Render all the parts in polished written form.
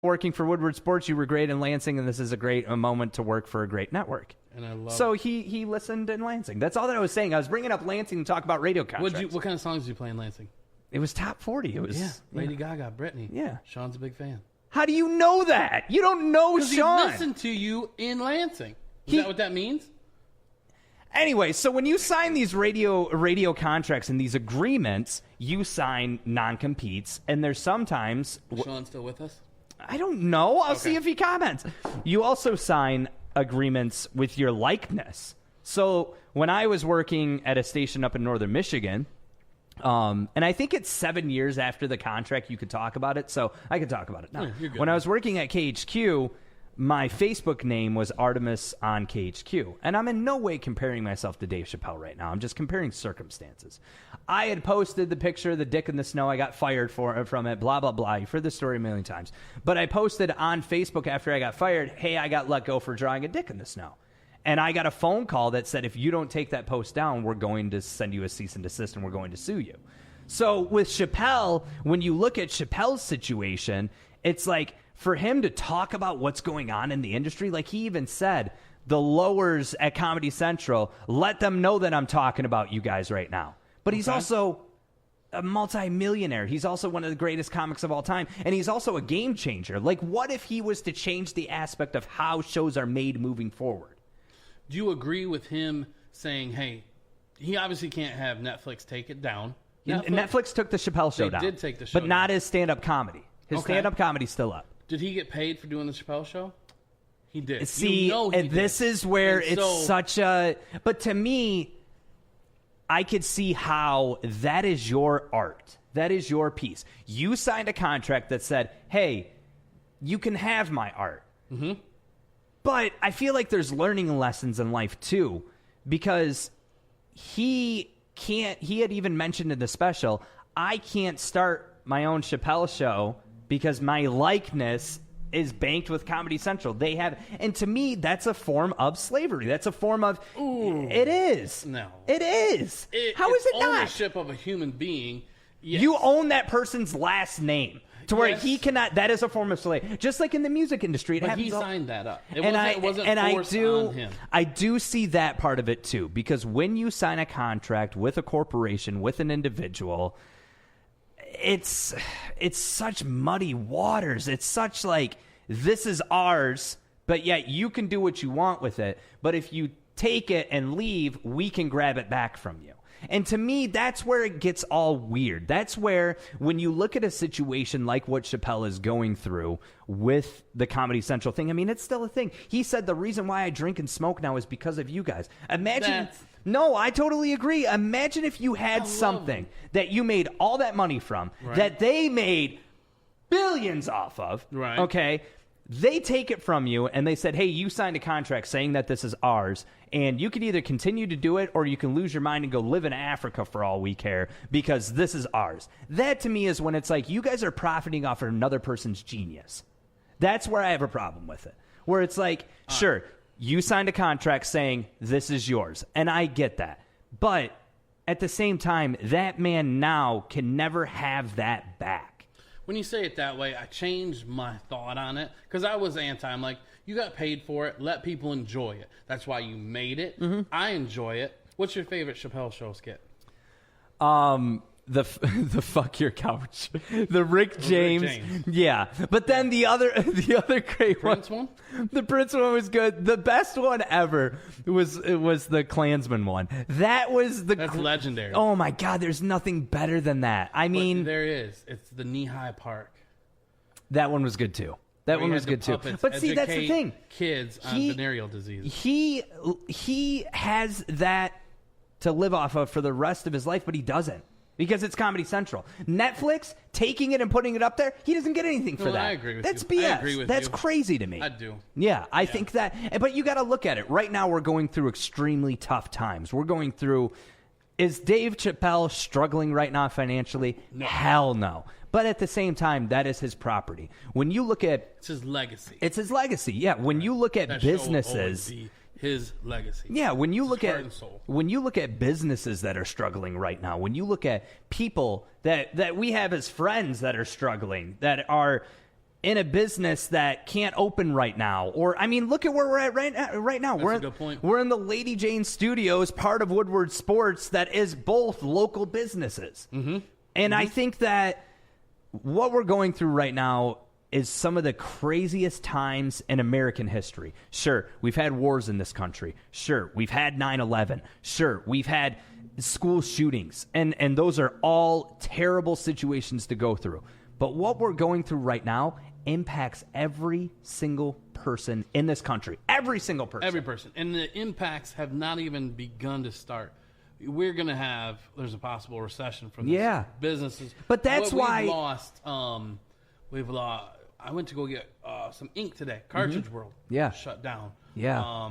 working for Woodward Sports, you were great in Lansing, and this is a moment to work for a great network. And I love so he listened in Lansing. That's all that I was saying. I was bringing up Lansing to talk about radio contracts. What kind of songs did you play in Lansing? It was top 40. It was Lady Gaga, Britney. Yeah. Sean's a big fan. How do you know that? You don't know Sean. He listened to you in Lansing. Is that what that means? Anyway, so when you sign these radio contracts and these agreements, you sign non-competes, and there's sometimes... Is Sean still with us? I don't know. I'll see if he comments. You also sign agreements with your likeness. So when I was working at a station up in northern Michigan, and I think it's 7 years after the contract you could talk about it, so I could talk about it now. Yeah, when I was working at KHQ, my Facebook name was Artemis on KHQ, and I'm in no way comparing myself to Dave Chappelle right now. I'm just comparing circumstances. I had posted the picture of the dick in the snow. I got fired from it, blah, blah, blah. You've heard this story a million times. But I posted on Facebook after I got fired, hey, I got let go for drawing a dick in the snow. And I got a phone call that said, if you don't take that post down, we're going to send you a cease and desist and we're going to sue you. So with Chappelle, when you look at Chappelle's situation, it's like for him to talk about what's going on in the industry, like he even said, the lowers at Comedy Central, let them know that I'm talking about you guys right now. But he's also a multi-millionaire. He's also one of the greatest comics of all time. And he's also a game changer. Like, what if he was to change the aspect of how shows are made moving forward? Do you agree with him saying, hey, he obviously can't have Netflix take it down? Netflix took the Chappelle show down. They did take the show but not his stand-up comedy. His stand-up comedy's still up. Did he get paid for doing the Chappelle show? He did. See, this is where it's such a... But to me, I could see how that is your art. That is your piece. You signed a contract that said, hey, you can have my art. Mm-hmm. But I feel like there's learning lessons in life, too, because he had even mentioned in the special, I can't start my own Chappelle show because my likeness is banked with Comedy Central. They have, and to me, that's a form of slavery. That's a form of, it is. No. It is. How is it not? Ownership of a human being. Yes. You own that person's last name. To where he cannot, that is a form of slavery. Just like in the music industry. But he signed that up. It wasn't forced on him. I do see that part of it too. Because when you sign a contract with a corporation, with an individual, it's such muddy waters. It's such like, this is ours, but yet you can do what you want with it. But if you take it and leave, we can grab it back from you. And to me, that's where it gets all weird. That's where, when you look at a situation like what Chappelle is going through with the Comedy Central thing, I mean, it's still a thing. He said the reason why I drink and smoke now is because of you guys. Imagine... No, I totally agree. Imagine if you had something that you made all that money from, that they made billions off of, okay? They take it from you, and they said, hey, you signed a contract saying that this is ours, and you can either continue to do it or you can lose your mind and go live in Africa for all we care because this is ours. That, to me, is when it's like you guys are profiting off of another person's genius. That's where I have a problem with it, where it's like, sure, you signed a contract saying this is yours, and I get that. But at the same time, that man now can never have that back. When you say it that way, I changed my thought on it because I was anti. I'm like, you got paid for it. Let people enjoy it. That's why you made it. Mm-hmm. I enjoy it. What's your favorite Chappelle show skit? The fuck your couch, the Rick James. Yeah. But then the other great Prince one, the Prince one was good. The best one ever was the Klansman one. That's legendary. Oh my God, there's nothing better than that. I mean, there is. It's the Knee-High Park. That one was good too. That one was good too. But see, that's the thing. Kids on venereal disease. He has that to live off of for the rest of his life, but he doesn't. Because it's Comedy Central. Netflix, taking it and putting it up there, he doesn't get anything for that. I agree with That's you. BS. I agree with That's you. crazy to me. I do. Yeah, I think that. But you got to look at it. Right now, we're going through extremely tough times. We're going through... Is Dave Chappelle struggling right now financially? No. Hell no. But at the same time, that is his property. When you look at... It's his legacy. It's his legacy, yeah. When you look at that businesses... Show will always be his legacy. Yeah, when you look at businesses that are struggling right now, when you look at people that we have as friends that are struggling, that are in a business that can't open right now. Or, I mean, look at where we're at right now. That's a good point. We're in the Lady Jane Studios, part of Woodward Sports, that is both local businesses. Mm-hmm. And I think that what we're going through right now is some of the craziest times in American history. Sure, we've had wars in this country. Sure, we've had 9/11. Sure, we've had school shootings. And those are all terrible situations to go through. But what we're going through right now impacts every single person in this country. Every single person. Every person. And the impacts have not even begun to start. We're going to have, there's a possible recession from this. Businesses. But that's why. We've lost, I went to go get some ink today. Cartridge World. Yeah. Shut down. Yeah.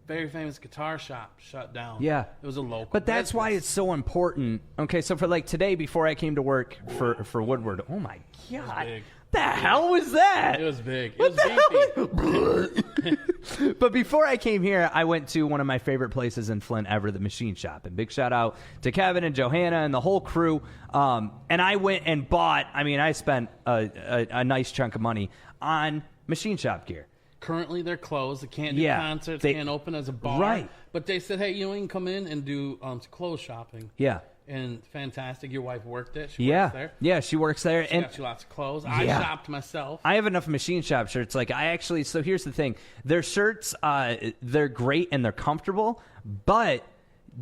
Very famous guitar shop shut down. Yeah. It was a local But that's why it's so important. Okay, so for like today, before I came to work for Woodward, oh my God. Big. The hell was that? It was big. What It was beefy. But before I came here, I went to one of my favorite places in Flint ever, the Machine Shop. And big shout out to Kevin and Johanna and the whole crew. And I went and bought, I mean, I spent a nice chunk of money on Machine Shop gear. Currently, they're closed. They can't do concerts. They can't open as a bar. Right. But they said, hey, you know, you can come in and do clothes shopping. Yeah. And fantastic. Your wife worked it. She works there. Yeah, she works there. She got you lots of clothes. I shopped myself. I have enough Machine Shop shirts. Like, so here's the thing. Their shirts, they're great and they're comfortable, but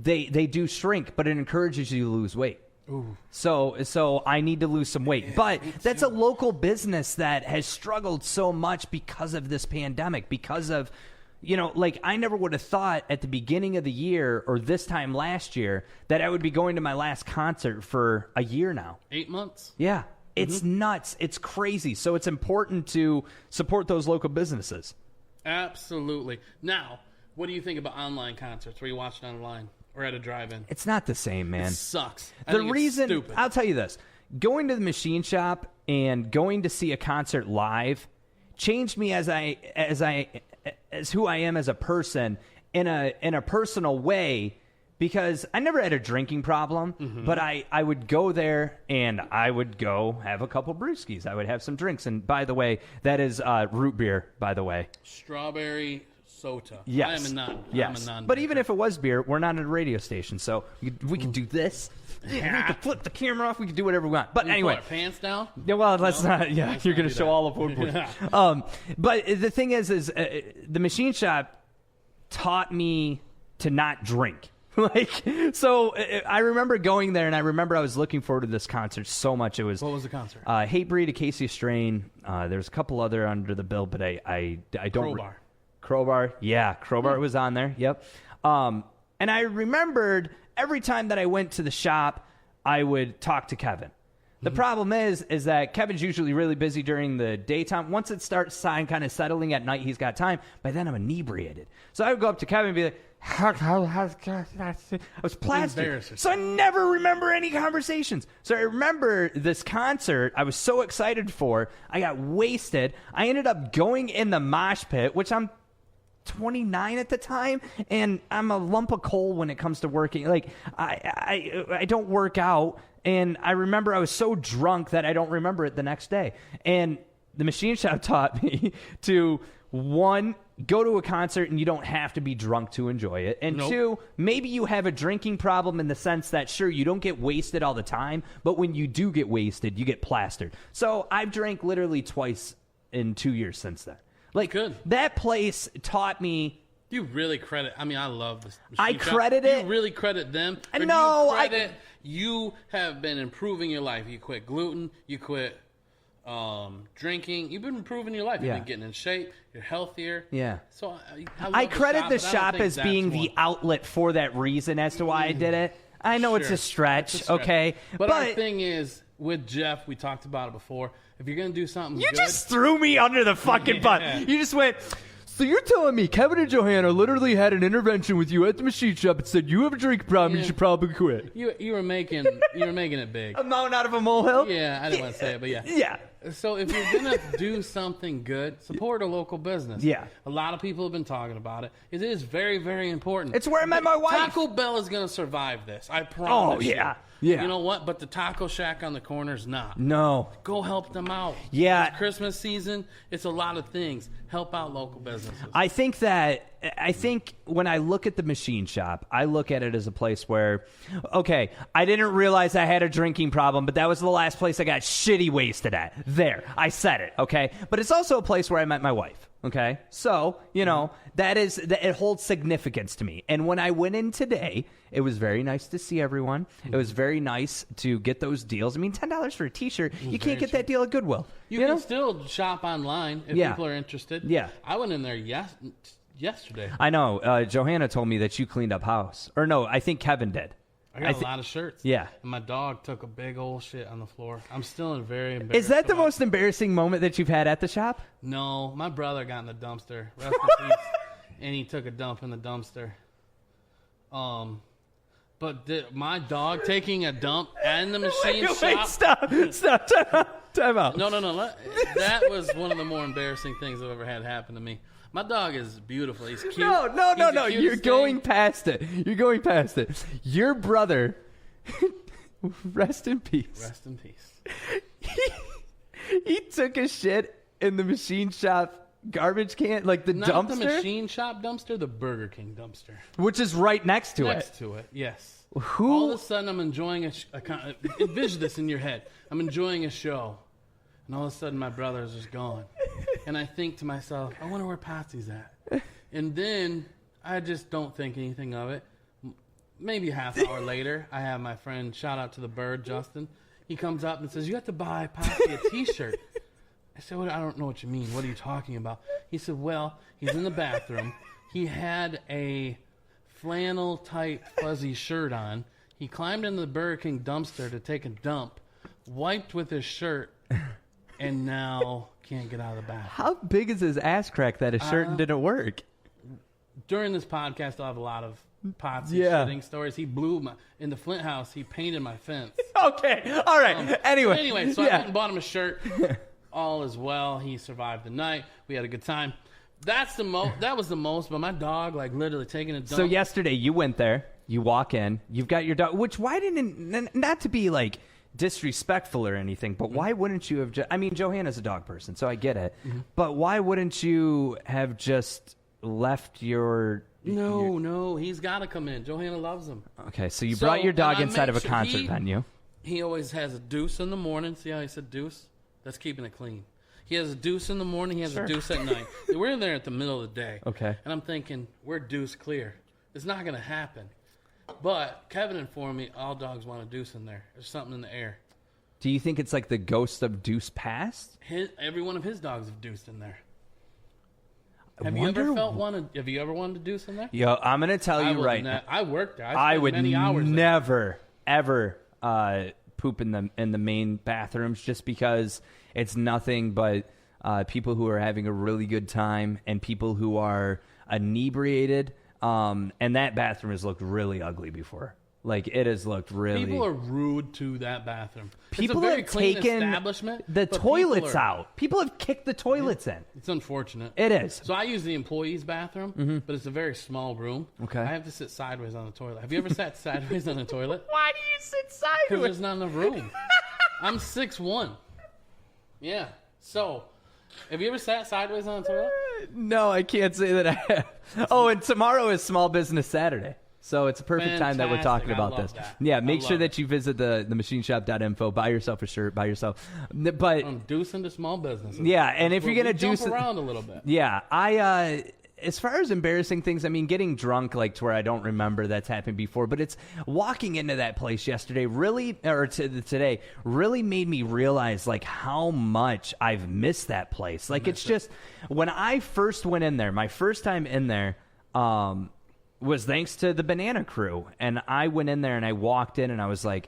they do shrink, but it encourages you to lose weight. Ooh. So I need to lose some weight. But that's a local business that has struggled so much because of this pandemic, because of, you know, like I never would have thought at the beginning of the year or this time last year that I would be going to my last concert for a year now. 8 months? Yeah. It's nuts. It's crazy. So it's important to support those local businesses. Absolutely. Now, what do you think about online concerts where you watch it online? Or at a drive-in. It's not the same, man. It sucks. The reason, I'll tell you this, going to the Machine Shop and going to see a concert live changed me as who I am as a person in a personal way, because I never had a drinking problem, but I would go there and I would go have a couple brewskis. I would have some drinks. And by the way, that is root beer, by the way. Strawberry Sota. Yes. I am a non. Yes. I'm a non. But even if it was beer, we're not at a radio station, so we can do this. We can flip the camera off. We can do whatever we want. But anyway, pull our pants down. Yeah, well, let's not. Yeah, you're going to show all of Woodward. But the thing is the Machine Shop taught me to not drink. So I remember going there, and I remember I was looking forward to this concert so much. What was the concert? Hatebreed, Acacia Strain. There's a couple other under the bill, but I don't. Crowbar. Yeah, Crowbar was on there. Yep. And I remembered every time that I went to the shop, I would talk to Kevin. The problem is that Kevin's usually really busy during the daytime. Once it starts kind of settling at night, he's got time. By then, I'm inebriated. So I would go up to Kevin and be like, I was plastered. So I never remember any conversations. So I remember this concert I was so excited for. I got wasted. I ended up going in the mosh pit, which I'm 29 at the time, and I'm a lump of coal when it comes to working. Like I don't work out, and I remember I was so drunk that I don't remember it the next day. And the Machine Shop taught me to, one, go to a concert and you don't have to be drunk to enjoy it. And two, maybe you have a drinking problem in the sense that, sure, you don't get wasted all the time, but when you do get wasted, you get plastered. So I've drank literally twice in 2 years since then. Like, good. That place taught me. You really credit. I mean, I love this. I credit it. You really credit them. No, you have been improving your life. You quit gluten. You quit drinking. You've been improving your life. You've been getting in shape. You're healthier. Yeah. So I credit the shop as being the outlet for that reason as to why I did it. I know it's a stretch, okay? But our thing is, with Jeff, we talked about it before. If you're going to do something You just threw me under the fucking bus. You just went, so you're telling me Kevin and Johanna literally had an intervention with you at the Machine Shop and said, you have a drink problem, you should probably quit. You were making it big. A mountain out of a molehill? Yeah, I didn't want to say it, but yeah. Yeah. So if you're going to do something good, support a local business. Yeah. A lot of people have been talking about it. It is very, very important. It's where I met my wife. Taco Bell is going to survive this. I promise Oh, yeah. you. Yeah. You know what? But the Taco Shack on the corner is not. No. Go help them out. Yeah. It's Christmas season. It's a lot of things. Help out local businesses. I think when I look at the machine shop, I look at it as a place where, okay, I didn't realize I had a drinking problem, but that was the last place I got shitty wasted at. There, I said it, okay? But it's also a place where I met my wife, okay? So, that it holds significance to me. And when I went in today, it was very nice to see everyone. It was very nice to get those deals. I mean, $10 for a T-shirt, you can't get that deal at Goodwill. You can still shop online if people are interested. Yeah. I went in there yesterday. I know. Johanna told me that you cleaned up house. Or no, I think Kevin did. I got a lot of shirts. Yeah. And my dog took a big old shit on the floor. I'm still in very embarrassed. Is that the most embarrassing moment that you've had at the shop? No. My brother got in the dumpster. Rest in peace. And he took a dump in the dumpster. But my dog taking a dump in the machine shop. Stop. Time out. No. That was one of the more embarrassing things I've ever had happen to me. My dog is beautiful. He's cute. No. You're going past it. Your brother, rest in peace. Rest in peace. He took a shit in the machine shop garbage can, like the Not dumpster? the machine shop dumpster, the Burger King dumpster. Which is right next to it. Next to it, yes. All of a sudden, I'm enjoying envision this in your head. I'm enjoying a show. And all of a sudden, my brother is just gone. And I think to myself, I wonder where Patsy's at. And then I just don't think anything of it. Maybe a half hour later, I have my friend, shout out to the bird, Justin. He comes up and says, you have to buy Patsy a T-shirt. I said, well, I don't know what you mean. What are you talking about? He said, well, he's in the bathroom. He had a flannel-type fuzzy shirt on. He climbed into the Burger King dumpster to take a dump, wiped with his shirt, and now can't get out of the bathroom. How big is his ass crack that his shirt didn't work? During this podcast, I'll have a lot of Patsy shitting stories. He blew in the Flint house, he painted my fence. Okay, all right. Anyway, so I went and bought him a shirt. All is well. He survived the night. We had a good time. That was the most, but my dog, like, literally taking a dump. So yesterday, you went there. You walk in. You've got your dog. Which, why didn't, not to be, like, disrespectful or anything, but why wouldn't you have I mean, Johanna's a dog person, so I get it. Mm-hmm. But why wouldn't you have just left your... No, he's got to come in. Johanna loves him. Okay, so you brought your dog inside of a concert venue. He always has a deuce in the morning. See how he said deuce? That's keeping it clean. He has a deuce in the morning. He has a deuce at night. We're in there at the middle of the day. Okay. And I'm thinking, we're deuce clear. It's not going to happen. But Kevin informed me all dogs want a deuce in there. There's something in the air. Do you think it's like the ghost of Deuce Past? Every one of his dogs have deuced in there. Have you ever wanted a deuce in there? Yo, I'm going to tell you right now. I worked there. I would many hours never, ever poop in the main bathrooms just because it's nothing but people who are having a really good time and people who are inebriated. And that bathroom has looked really ugly before. Like, it has looked really... People are rude to that bathroom. People it's a very have clean taken establishment, the toilets out. People have kicked the toilets in. It's unfortunate. It is. So I use the employees' bathroom, but it's a very small room. Okay. I have to sit sideways on the toilet. Have you ever sat sideways on the toilet? Why do you sit Because sideways? there's not enough room. I'm 6'1". Yeah. So, have you ever sat sideways on the toilet? No, I can't say that I have. Oh, and tomorrow is Small Business Saturday. So it's a perfect time that we're talking about this. That. Yeah, make sure that you visit the machineshop.info, buy yourself a shirt, buy yourself. But I'm deucing to small businesses. Yeah, and if you're gonna jump around a little bit. Yeah, as far as embarrassing things, I mean, getting drunk, like, to where I don't remember that's happened before, but it's walking into that place yesterday today really made me realize, like, how much I've missed that place. Like, it's just, when I first went in there, my first time in there, was thanks to the Banana Crew. And I went in there and I walked in and I was like,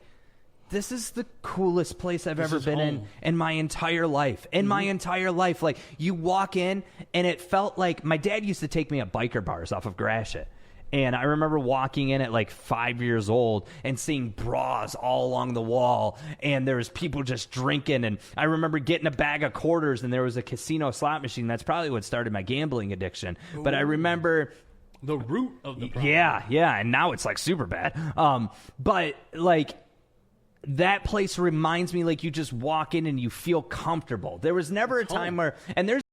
this is the coolest place I've ever been in my entire life. My entire life. Like, you walk in and it felt like my dad used to take me at biker bars off of Gratiot. And I remember walking in at like 5 years old and seeing bras all along the wall, and there was people just drinking. And I remember getting a bag of quarters, and there was a casino slot machine. That's probably what started my gambling addiction. Ooh. But I remember the root of the problem. Yeah, and now it's like super bad. But like, that place reminds me, like, you just walk in and you feel comfortable. There was never a time where, and there's